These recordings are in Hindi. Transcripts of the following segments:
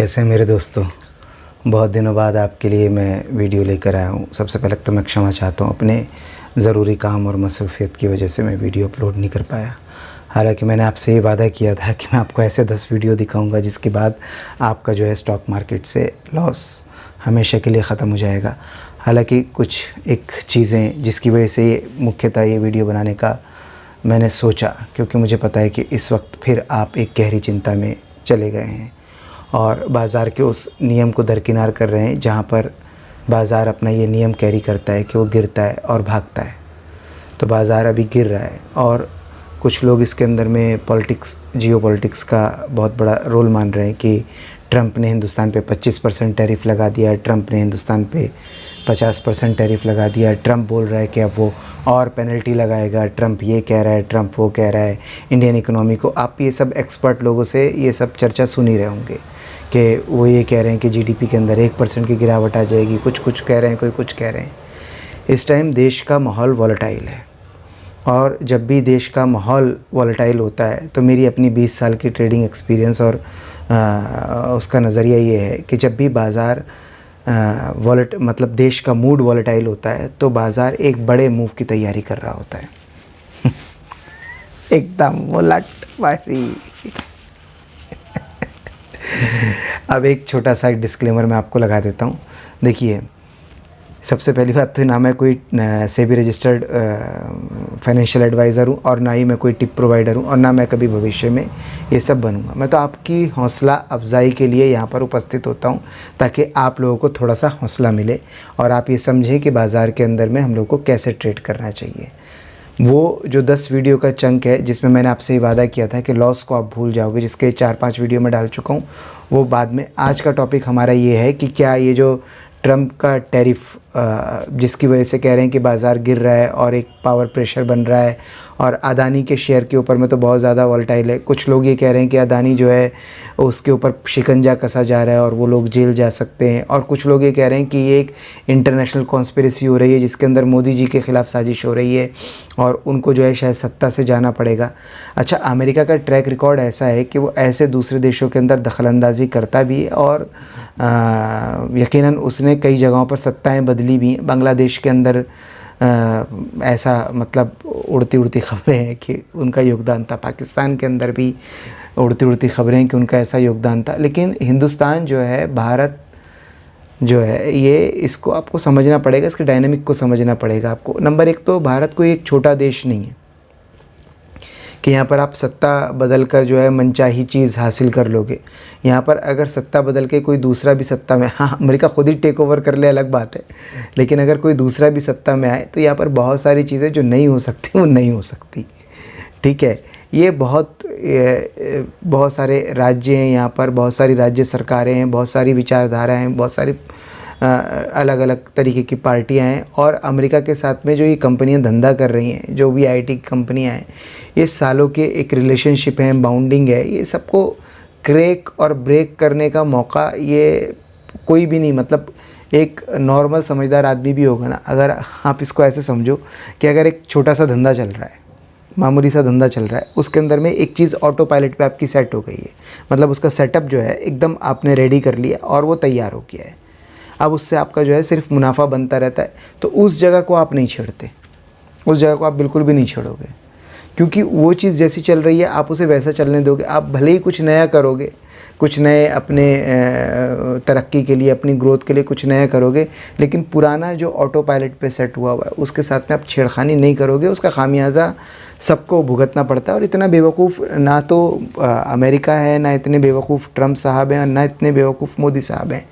कैसे हैं मेरे दोस्तों। बहुत दिनों बाद आपके लिए मैं वीडियो लेकर आया हूँ। सबसे पहले तो मैं क्षमा चाहता हूँ, अपने ज़रूरी काम और मसरूफ़ियत की वजह से मैं वीडियो अपलोड नहीं कर पाया। हालांकि मैंने आपसे ये वादा किया था कि मैं आपको ऐसे 10 वीडियो दिखाऊंगा जिसके बाद आपका जो है स्टॉक मार्केट से लॉस हमेशा के लिए ख़त्म हो जाएगा। हालांकि कुछ एक चीज़ें जिसकी वजह से ये मुख्यतः ये वीडियो बनाने का मैंने सोचा, क्योंकि मुझे पता है कि इस वक्त फिर आप एक गहरी चिंता में चले गए हैं और बाज़ार के उस नियम को दरकिनार कर रहे हैं जहाँ पर बाज़ार अपना ये नियम कैरी करता है कि वो गिरता है और भागता है। तो बाज़ार अभी गिर रहा है और कुछ लोग इसके अंदर में पॉलिटिक्स, जियोपॉलिटिक्स का बहुत बड़ा रोल मान रहे हैं कि ट्रंप ने हिंदुस्तान पे 25% टैरिफ लगा दिया, ट्रंप ने हिंदुस्तान पे 50% टैरिफ लगा दिया, ट्रंप बोल रहा है कि अब वो और पेनल्टी लगाएगा, ट्रंप ये कह रहा है, ट्रंप वो कह रहा है। इंडियन इकोनॉमी को आप ये सब एक्सपर्ट लोगों से ये सब चर्चा सुन ही रहे होंगे कि वो ये कह रहे हैं कि जीडीपी के अंदर 1% की गिरावट आ जाएगी, कुछ कह रहे हैं, कोई कुछ कह रहे हैं। इस टाइम देश का माहौल वॉलेटाइल है और जब भी देश का माहौल वॉलेटाइल होता है तो मेरी अपनी 20 साल की ट्रेडिंग एक्सपीरियंस और उसका नज़रिया ये है कि जब भी बाज़ार मतलब देश का मूड वॉलेटाइल होता है तो बाज़ार एक बड़े मूव की तैयारी कर रहा होता है। एकदम उलटवासी। अब एक छोटा सा डिस्क्लेमर मैं आपको लगा देता हूँ। देखिए, सबसे पहली बात तो ना मैं कोई सेबी रजिस्टर्ड फाइनेंशियल एडवाइज़र हूँ और ना ही मैं कोई टिप प्रोवाइडर हूँ और ना मैं कभी भविष्य में ये सब बनूँगा। मैं तो आपकी हौसला अफजाई के लिए यहाँ पर उपस्थित होता हूँ ताकि आप लोगों को थोड़ा सा हौसला मिले और आप ये समझें कि बाज़ार के अंदर में हम लोग को कैसे ट्रेड करना चाहिए। वो जो 10 वीडियो का चंक है जिसमें मैंने आपसे ये वादा किया था कि लॉस को आप भूल जाओगे, जिसके 4-5 वीडियो मैं डाल चुका हूँ, वो बाद में। आज का टॉपिक हमारा ये है कि क्या ये जो ट्रंप का टैरिफ जिसकी वजह से कह रहे हैं कि बाज़ार गिर रहा है और एक पावर प्रेशर बन रहा है और अदानी के शेयर के ऊपर में तो बहुत ज़्यादा वॉलेटाइल है। कुछ लोग ये कह रहे हैं कि अदानी जो है उसके ऊपर शिकंजा कसा जा रहा है और वो लोग जेल जा सकते हैं, और कुछ लोग ये कह रहे हैं कि ये एक इंटरनेशनल कॉन्स्पिरेसी हो रही है जिसके अंदर मोदी जी के ख़िलाफ़ साजिश हो रही है और उनको जो है शायद सत्ता से जाना पड़ेगा। अच्छा, अमेरिका का ट्रैक रिकॉर्ड ऐसा है कि वो ऐसे दूसरे देशों के अंदर दखलंदाजी करता भी है और यकीनन उसने कई जगहों पर सत्ताएं बदली भी। बांग्लादेश के अंदर ऐसा मतलब उड़ती उड़ती खबरें हैं कि उनका योगदान था, पाकिस्तान के अंदर भी उड़ती उड़ती खबरें हैं कि उनका ऐसा योगदान था। लेकिन हिंदुस्तान जो है, भारत जो है, ये इसको आपको समझना पड़ेगा, इसके डायनामिक को समझना पड़ेगा आपको। नंबर एक तो भारत कोई एक छोटा देश नहीं है कि यहाँ पर आप सत्ता बदल कर जो है मनचाही चीज़ हासिल कर लोगे। यहाँ पर अगर सत्ता बदल के कोई दूसरा भी सत्ता में, हाँ अमेरिका खुद ही टेक ओवर कर ले अलग बात है, लेकिन अगर कोई दूसरा भी सत्ता में आए तो यहाँ पर बहुत सारी चीज़ें जो नहीं हो सकती वो नहीं हो सकती। ठीक है, ये बहुत सारे राज्य हैं, यहाँ पर बहुत सारी राज्य सरकारें हैं, बहुत सारी विचारधाराएँ हैं, बहुत सारी अलग अलग तरीके की पार्टियां हैं। और अमेरिका के साथ में जो ये कंपनियां धंधा कर रही हैं, जो भी आईटी कंपनियां हैं, ये सालों के एक रिलेशनशिप है, बाउंडिंग है। ये सबको क्रैक और ब्रेक करने का मौका ये कोई भी नहीं, मतलब एक नॉर्मल समझदार आदमी भी होगा ना। अगर आप इसको ऐसे समझो कि अगर एक छोटा सा धंधा चल रहा है, मामूली सा धंधा चल रहा है, उसके अंदर में एक चीज़ ऑटो पायलट पे आपकी सेट हो गई है, मतलब उसका सेटअप जो है एकदम आपने रेडी कर लिया और वो तैयार हो गया है। अब उससे आपका जो है सिर्फ मुनाफा बनता रहता है, तो उस जगह को आप नहीं छेड़ते, उस जगह को आप बिल्कुल भी नहीं छेड़ोगे, क्योंकि वो चीज़ जैसी चल रही है आप उसे वैसा चलने दोगे। आप भले ही कुछ नया करोगे, कुछ नए अपने तरक्की के लिए, अपनी ग्रोथ के लिए कुछ नया करोगे, लेकिन पुराना जो ऑटो पायलट पे सेट हुआ है उसके साथ में आप छेड़खानी नहीं करोगे। उसका खामियाजा सबको भुगतना पड़ता है। और इतना बेवकूफ़ ना तो अमेरिका है, ना इतने बेवकूफ़ ट्रंप साहब हैं, और ना इतने बेवकूफ़ मोदी साहब हैं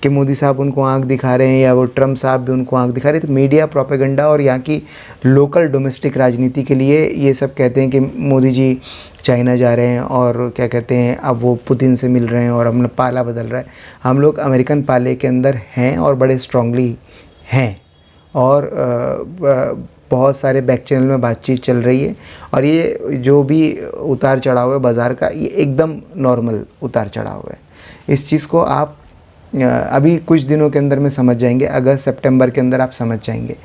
कि मोदी साहब उनको आंख दिखा रहे हैं या वो ट्रंप साहब भी उनको आंख दिखा रहे हैं। तो मीडिया प्रोपेगेंडा और यहाँ की लोकल डोमेस्टिक राजनीति के लिए ये सब कहते हैं कि मोदी जी चाइना जा रहे हैं और क्या कहते हैं, अब वो पुतिन से मिल रहे हैं और हम पाला बदल रहा है। हम लोग अमेरिकन पाले के अंदर हैं और बड़े स्ट्रांगली हैं, और बहुत सारे बैक चैनल में बातचीत चल रही है। और ये जो भी उतार चढ़ाव है बाज़ार का, ये एकदम नॉर्मल उतार चढ़ाव है। इस चीज़ को आप अभी कुछ दिनों के अंदर में समझ जाएंगे, अगस्त सितंबर के अंदर आप समझ जाएंगे।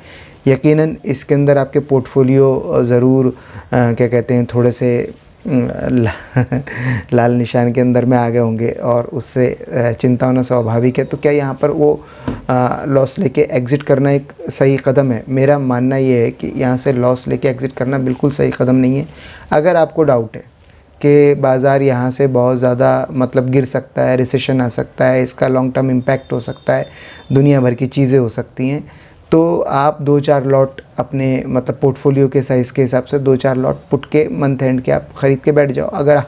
यकीनन इसके अंदर आपके पोर्टफोलियो ज़रूर क्या कहते हैं, थोड़े से लाल निशान के अंदर में आ गए होंगे और उससे चिंता होना स्वाभाविक है। तो क्या यहाँ पर वो लॉस लेके एग्ज़िट करना एक सही कदम है? मेरा मानना ये है कि यहाँ से लॉस लेके एग्ज़िट करना बिल्कुल सही कदम नहीं है। अगर आपको डाउट है कि बाज़ार यहाँ से बहुत ज़्यादा मतलब गिर सकता है, रिसेशन आ सकता है, इसका लॉन्ग टर्म इम्पैक्ट हो सकता है, दुनिया भर की चीज़ें हो सकती हैं, तो आप 2-4 लॉट अपने मतलब पोर्टफोलियो के साइज़ के हिसाब से 2-4 लॉट पुट के मंथ एंड के आप ख़रीद के बैठ जाओ। अगर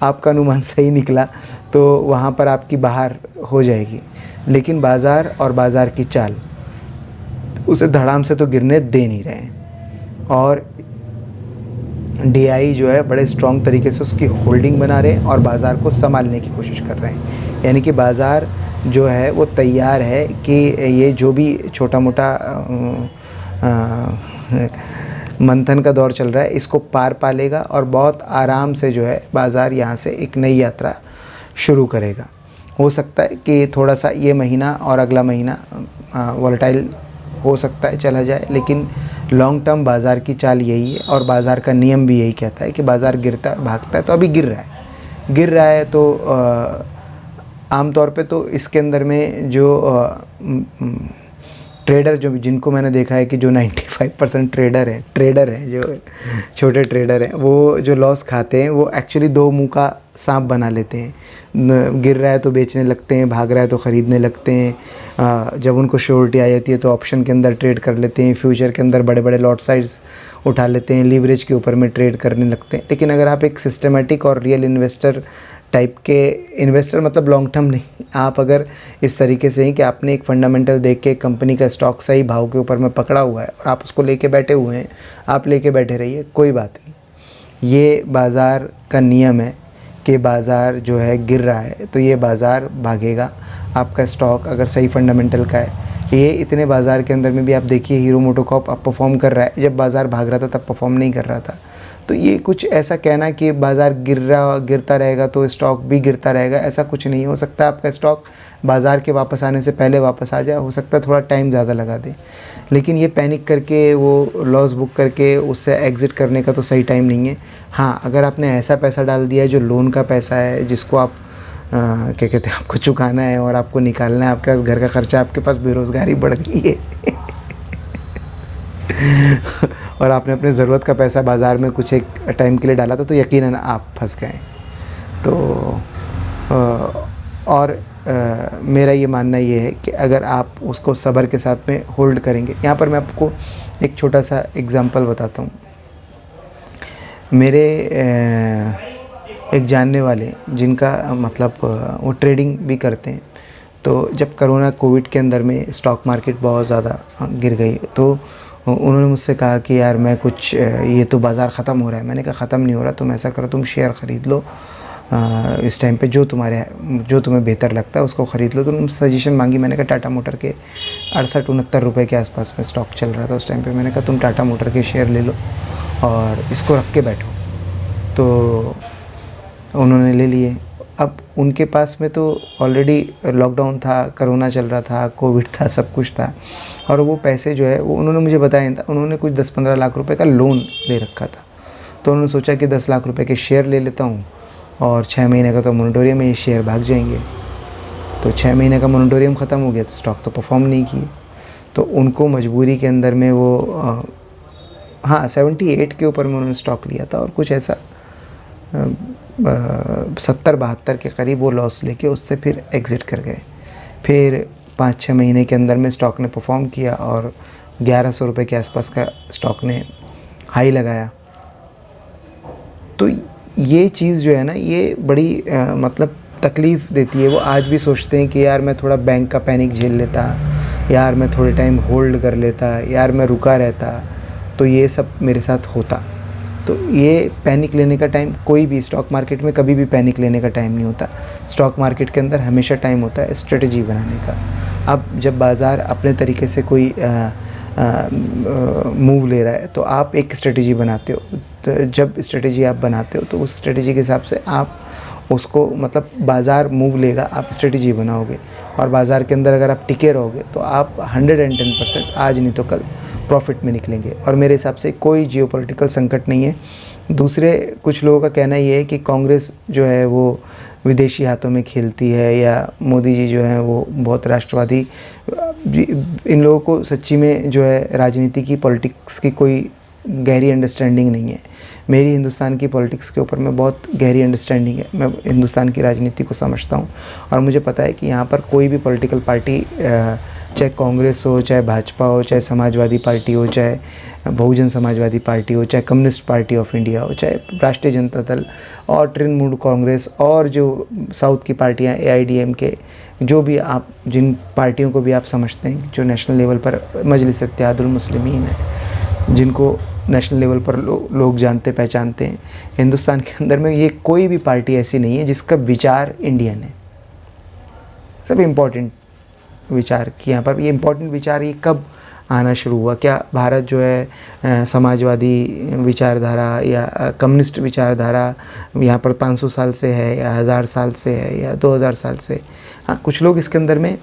आपका अनुमान सही निकला तो वहाँ पर आपकी बाहर हो जाएगी। लेकिन बाज़ार और बाज़ार की चाल उसे धड़ाम से तो गिरने दे नहीं रहे हैं और DI जो है बड़े स्ट्रॉन्ग तरीके से उसकी होल्डिंग बना रहे हैं और बाज़ार को संभालने की कोशिश कर रहे हैं। यानी कि बाज़ार जो है वो तैयार है कि ये जो भी छोटा मोटा मंथन का दौर चल रहा है इसको पार पा लेगा और बहुत आराम से जो है बाज़ार यहाँ से एक नई यात्रा शुरू करेगा। हो सकता है कि थोड़ा सा ये महीना और अगला महीना वॉलेटाइल हो सकता है चला जाए, लेकिन लॉन्ग टर्म बाज़ार की चाल यही है और बाज़ार का नियम भी यही कहता है कि बाज़ार गिरता है भागता है। तो अभी गिर रहा है तो आमतौर पे तो इसके अंदर में जो ट्रेडर जो जिनको मैंने देखा है कि जो 95% ट्रेडर हैं जो छोटे ट्रेडर हैं, वो जो लॉस खाते हैं वो एक्चुअली दो मुंह का सांप बना लेते हैं। गिर रहा है तो बेचने लगते हैं, भाग रहा है तो ख़रीदने लगते हैं। जब उनको श्योरिटी आ जाती है तो ऑप्शन के अंदर ट्रेड कर लेते हैं, फ्यूचर के अंदर बड़े बड़े लॉट साइज़ उठा लेते हैं, लीवरेज के ऊपर में ट्रेड करने लगते हैं। लेकिन अगर आप एक सिस्टमेटिक और रियल इन्वेस्टर टाइप के इन्वेस्टर मतलब लॉन्ग टर्म नहीं, आप अगर इस तरीके से ही कि आपने एक फंडामेंटल देख के कंपनी का स्टॉक सही भाव के ऊपर में पकड़ा हुआ है और आप उसको लेके बैठे हुए हैं, आप लेके बैठे रहिए, कोई बात नहीं। ये बाज़ार का नियम है कि बाज़ार जो है गिर रहा है तो ये बाज़ार भागेगा। आपका स्टॉक अगर सही फंडामेंटल का है, ये इतने बाज़ार के अंदर में भी आप देखिए हीरो मोटोकॉर्प अब परफॉर्म कर रहा है, जब बाज़ार भाग रहा था तब परफॉर्म नहीं कर रहा था। तो ये कुछ ऐसा कहना कि बाज़ार गिरता रहेगा तो स्टॉक भी गिरता रहेगा, ऐसा कुछ नहीं हो सकता। आपका स्टॉक बाज़ार के वापस आने से पहले वापस आ जाए, हो सकता है थोड़ा टाइम ज़्यादा लगा दे, लेकिन ये पैनिक करके वो लॉस बुक करके उससे एग्ज़िट करने का तो सही टाइम नहीं है। हाँ, अगर आपने ऐसा पैसा डाल दिया है जो लोन का पैसा है, जिसको आप क्या कहते हैं आपको चुकाना है और आपको निकालना है, आपके पास घर का खर्चा, आपके पास बेरोज़गारी बढ़ गई है और आपने अपने ज़रूरत का पैसा बाज़ार में कुछ एक टाइम के लिए डाला था, तो यकीनन आप फंस गए। तो मेरा ये मानना ये है कि अगर आप उसको सब्र के साथ में होल्ड करेंगे। यहाँ पर मैं आपको एक छोटा सा एग्ज़ाम्पल बताता हूँ। मेरे एक जानने वाले जिनका मतलब वो ट्रेडिंग भी करते हैं, तो जब कोरोना कोविड के अंदर में स्टॉक मार्केट बहुत ज़्यादा गिर गई तो उन्होंने मुझसे कहा कि यार मैं कुछ ये तो बाज़ार ख़त्म हो रहा है। मैंने कहा ख़त्म नहीं हो रहा, तुम ऐसा करो, तुम शेयर ख़रीद लो इस टाइम पे, जो तुम्हें बेहतर लगता है उसको ख़रीद लो। तो उन्होंने सजेशन मांगी। मैंने कहा टाटा मोटर के 68-69 रुपये के आसपास में स्टॉक चल रहा था उस टाइम पे। मैंने कहा तुम टाटा मोटर के शेयर ले लो और इसको रख के बैठो। तो उन्होंने ले लिए। अब उनके पास में तो ऑलरेडी लॉकडाउन था, कोरोना चल रहा था, कोविड था, सब कुछ था, और वो पैसे जो है वो उन्होंने मुझे बताया था, उन्होंने कुछ 10-15 लाख रुपए का लोन ले रखा था। तो उन्होंने सोचा कि 10 लाख रुपए के शेयर ले लेता हूँ और 6 महीने का तो मोरेटोरियम में ये शेयर भाग जाएंगे। तो 6 महीने का मोरेटोरियम ख़त्म हो गया तो स्टॉक तो परफॉर्म नहीं किए। तो उनको मजबूरी के अंदर में वो 78 के ऊपर में उन्होंने स्टॉक लिया था और कुछ ऐसा 70-72 के करीब वो लॉस लेके उससे फिर एग्ज़िट कर गए। फिर 5-6 महीने के अंदर में स्टॉक ने परफॉर्म किया और 1100 रुपये के आसपास का स्टॉक ने हाई लगाया। तो ये चीज़ जो है ना, ये बड़ी मतलब तकलीफ़ देती है। वो आज भी सोचते हैं कि यार मैं थोड़ा बैंक का पैनिक झेल लेता, यार मैं थोड़े टाइम होल्ड कर लेता, यार मैं रुका रहता, तो ये सब मेरे साथ होता। तो ये पैनिक लेने का टाइम, कोई भी स्टॉक मार्केट में कभी भी पैनिक लेने का टाइम नहीं होता। स्टॉक मार्केट के अंदर हमेशा टाइम होता है स्ट्रेटजी बनाने का। अब जब बाज़ार अपने तरीके से कोई मूव ले रहा है तो आप एक स्ट्रेटजी बनाते हो। तो जब स्ट्रेटजी आप बनाते हो तो उस स्ट्रेटजी के हिसाब से आप उसको मतलब बाज़ार मूव लेगा, आप स्ट्रेटजी बनाओगे और बाज़ार के अंदर अगर आप टिके रहोगे तो आप 110% आज नहीं तो कल प्रॉफिट में निकलेंगे। और मेरे हिसाब से कोई जियोपॉलिटिकल संकट नहीं है दूसरे कुछ लोगों का कहना ये है कि कांग्रेस जो है वो विदेशी हाथों में खेलती है, या मोदी जी जो हैं वो बहुत राष्ट्रवादी। इन लोगों को सच्ची में जो है राजनीति की, पॉलिटिक्स की कोई गहरी अंडरस्टैंडिंग नहीं है। मेरी हिंदुस्तान की पॉलिटिक्स के ऊपर में बहुत गहरी अंडरस्टैंडिंग है। मैं हिंदुस्तान की राजनीति को समझता हूँ और मुझे पता है कि यहाँ पर कोई भी पॉलिटिकल पार्टी, चाहे कांग्रेस हो, चाहे भाजपा हो, चाहे समाजवादी पार्टी हो, चाहे बहुजन समाजवादी पार्टी हो, चाहे कम्युनिस्ट पार्टी ऑफ इंडिया हो, चाहे राष्ट्रीय जनता दल और तृणमूल कांग्रेस और जो साउथ की पार्टियाँ AIDMK, जो भी आप जिन पार्टियों को भी आप समझते हैं जो नेशनल लेवल पर मजलिस इत्तेहादुल मुस्लिमीन है, जिनको नेशनल लेवल पर लोग जानते पहचानते हैं, हिंदुस्तान के अंदर में ये कोई भी पार्टी ऐसी नहीं है जिसका विचार इंडियन है। सब इम्पोर्टेंट विचार कि यहाँ पर ये इम्पोर्टेंट विचार ये कब आना शुरू हुआ? क्या भारत जो है समाजवादी विचारधारा या कम्युनिस्ट विचारधारा यहाँ पर 500 साल से है, या 1000 साल से है, या 2000 साल से? हाँ, कुछ लोग इसके अंदर में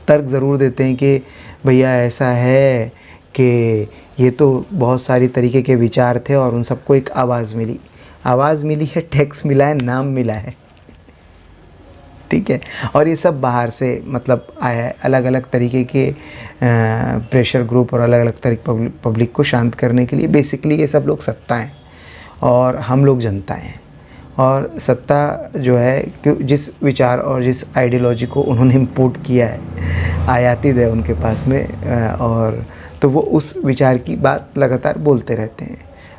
तर्क ज़रूर देते हैं कि भैया ऐसा है कि ये तो बहुत सारी तरीके के विचार थे और उन सबको एक आवाज़ मिली। आवाज़ मिली है, टैक्स मिला है, नाम मिला है, ठीक है। और ये सब बाहर से मतलब आया है, अलग अलग तरीके के प्रेशर ग्रुप और अलग अलग तरीके पब्लिक को शांत करने के लिए। बेसिकली ये सब लोग सत्ता हैं और हम लोग जनता हैं। और सत्ता जो है कि जिस विचार और जिस आइडियोलॉजी को उन्होंने इम्पोर्ट किया है, आयातित है उनके पास में, और तो वो उस विचार की बात लगातार बोलते रहते हैं।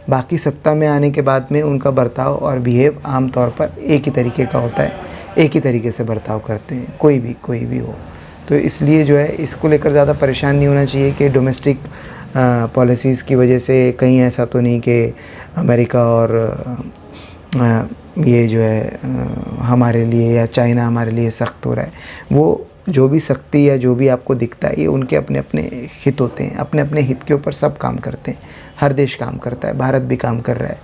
बाकी सत्ता में आने के बाद में उनका बर्ताव और बिहेव आम तौर पर एक ही तरीके का होता है, एक ही तरीके से बर्ताव करते हैं, कोई भी हो। तो इसलिए जो है इसको लेकर ज़्यादा परेशान नहीं होना चाहिए कि डोमेस्टिक पॉलिसीज़ की वजह से कहीं ऐसा तो नहीं कि अमेरिका और ये जो है हमारे लिए या चाइना हमारे लिए सख्त हो रहा है। वो जो भी सख्ती या जो भी आपको दिखता है ये उनके अपने अपने हित होते हैं, अपने अपने हित के ऊपर सब काम करते हैं। हर देश काम करता है, भारत भी काम कर रहा है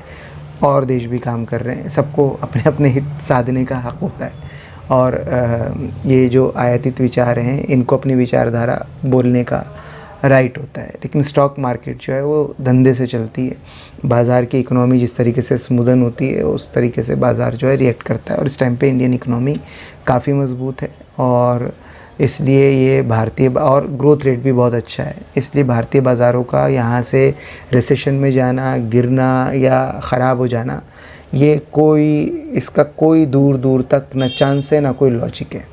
और देश भी काम कर रहे हैं। सबको अपने अपने हित साधने का हक़ होता है। और ये जो आयातित विचार हैं इनको अपनी विचारधारा बोलने का राइट होता है। लेकिन स्टॉक मार्केट जो है वो धंधे से चलती है। बाज़ार की इकोनॉमी जिस तरीके से स्मूदन होती है उस तरीके से बाज़ार जो है रिएक्ट करता है। और इस टाइम पे इंडियन इकोनॉमी काफ़ी मजबूत है और इसलिए ये भारतीय और ग्रोथ रेट भी बहुत अच्छा है। इसलिए भारतीय बाज़ारों का यहाँ से रिसेशन में जाना, गिरना या ख़राब हो जाना, ये इसका कोई दूर दूर तक न चांस है, ना कोई लॉजिक है।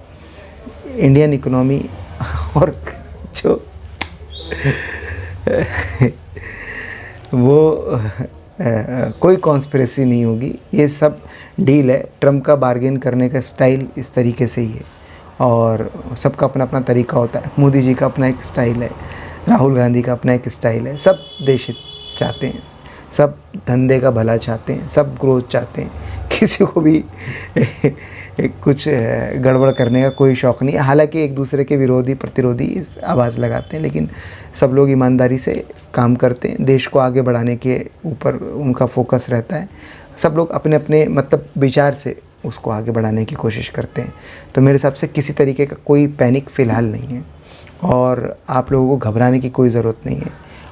इंडियन इकोनॉमी और जो वो कोई कॉन्स्पिरेसी नहीं होगी, ये सब डील है। ट्रम्प का बार्गेन करने का स्टाइल इस तरीके से ही है और सबका अपना अपना तरीका होता है। मोदी जी का अपना एक स्टाइल है, राहुल गांधी का अपना एक स्टाइल है। सब देश चाहते हैं, सब धंधे का भला चाहते हैं, सब ग्रोथ चाहते हैं। किसी को भी कुछ गड़बड़ करने का कोई शौक़ नहीं है। हालांकि एक दूसरे के विरोधी प्रतिरोधी आवाज़ लगाते हैं, लेकिन सब लोग ईमानदारी से काम करते हैं। देश को आगे बढ़ाने के ऊपर उनका फोकस रहता है। सब लोग अपने अपने मतलब विचार से उसको आगे बढ़ाने की कोशिश करते हैं। तो मेरे हिसाब से किसी तरीके का कोई पैनिक फ़िलहाल नहीं है और आप लोगों को घबराने की कोई ज़रूरत नहीं है।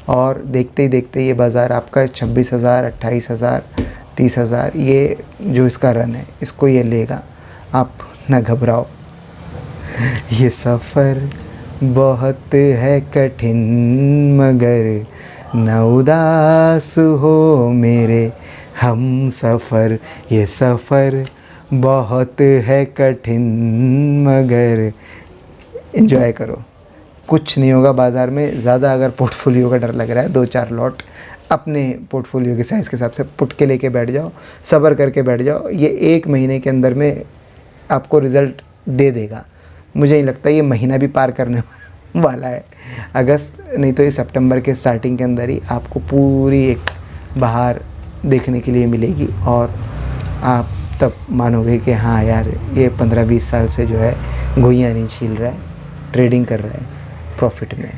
और देखते ही देखते ये बाज़ार आपका 26,000, 28,000, 30,000 ये जो इसका रन है इसको ये लेगा। आप ना घबराओ। ये सफ़र बहुत है कठिन मगर न उदास हो मेरे हम सफ़र। ये सफ़र बहुत है कठिन मगर एंजॉय करो। कुछ नहीं होगा बाज़ार में। ज़्यादा अगर पोर्टफोलियो का डर लग रहा है 2-4 लॉट अपने पोर्टफोलियो के साइज़ के हिसाब से पुट के लेके बैठ जाओ, सब्र करके बैठ जाओ। ये 1 महीने के अंदर में आपको रिज़ल्ट दे देगा। मुझे नहीं लगता ये महीना भी पार करने वाला है। अगस्त नहीं तो ये सितंबर के स्टार्टिंग के अंदर ही आपको पूरी एक बहार देखने के लिए मिलेगी और आप तब मानोगे कि हाँ यार ये 15-20 साल से जो है घुइयाँ नहीं छील रहा है, ट्रेडिंग कर रहा है प्रॉफिट में।